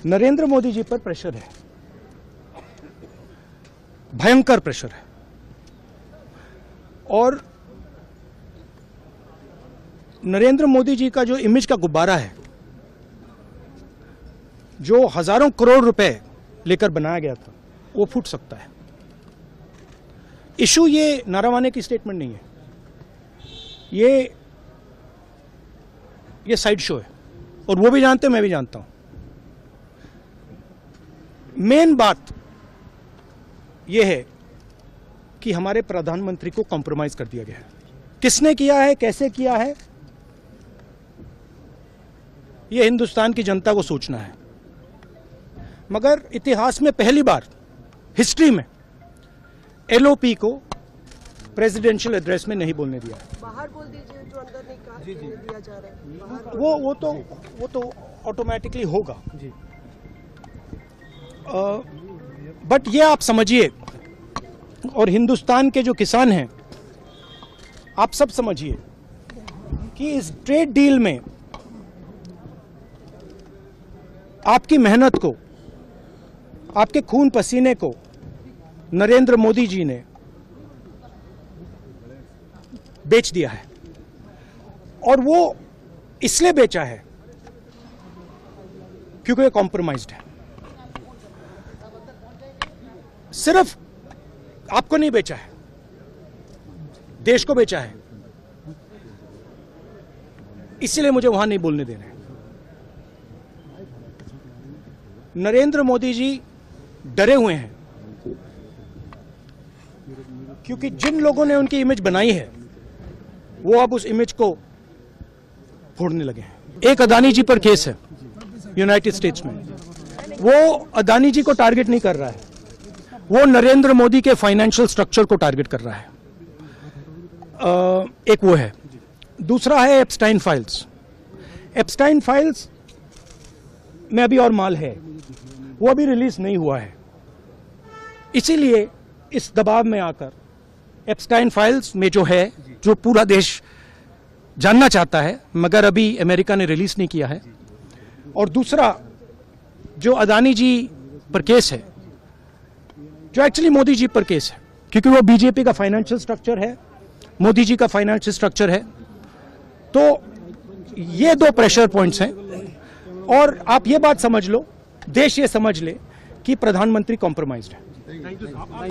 नरेंद्र मोदी जी पर प्रेशर है, भयंकर प्रेशर है। और नरेंद्र मोदी जी का जो इमेज का गुब्बारा है, जो हजारों करोड़ रुपए लेकर बनाया गया था, वो फूट सकता है। इशू ये नारावाने की स्टेटमेंट नहीं है, ये साइड शो है, और वो भी जानते हैं, मैं भी जानता हूं। मेन बात यह है कि हमारे प्रधानमंत्री को कॉम्प्रोमाइज कर दिया गया है। किसने किया है, कैसे किया है, यह हिंदुस्तान की जनता को सोचना है। मगर इतिहास में पहली बार हिस्ट्री में एलओपी को प्रेसिडेंशियल एड्रेस में नहीं बोलने दिया है। बाहर बोल दीजिए, जो अंदर नहीं कहा दिया जा रहा है। बाहर वो तो ऑटोमेटिकली होगा जी। बट ये आप समझिए, और हिंदुस्तान के जो किसान हैं, आप सब समझिए कि इस ट्रेड डील में आपकी मेहनत को, आपके खून पसीने को नरेंद्र मोदी जी ने बेच दिया है। और वो इसलिए बेचा है क्योंकि ये कॉम्प्रोमाइज्ड है। सिर्फ आपको नहीं बेचा है, देश को बेचा है। इसलिए मुझे वहां नहीं बोलने देना है। नरेंद्र मोदी जी डरे हुए हैं क्योंकि जिन लोगों ने उनकी इमेज बनाई है, वो अब उस इमेज को फोड़ने लगे हैं। एक अदानी जी पर केस है यूनाइटेड स्टेट्स में। वो अदानी जी को टारगेट नहीं कर रहा है, वो नरेंद्र मोदी के फाइनेंशियल स्ट्रक्चर को टारगेट कर रहा है। एक वो है। दूसरा है एप्स्टाइन फाइल्स। एप्स्टाइन फाइल्स में अभी और माल है, वो अभी रिलीज नहीं हुआ है। इसीलिए इस दबाव में आकर एप्स्टाइन फाइल्स में जो है, जो पूरा देश जानना चाहता है, मगर अभी अमेरिका ने रिलीज नहीं किया है। और दूसरा जो अदानी जी पर केस है, जो एक्चुअली मोदी जी पर केस है, क्योंकि वो बीजेपी का फाइनेंशियल स्ट्रक्चर है, मोदी जी का फाइनेंशियल स्ट्रक्चर है। तो ये दो प्रेशर पॉइंट्स हैं। और आप ये बात समझ लो, देश ये समझ ले कि प्रधानमंत्री कॉम्प्रोमाइज्ड है।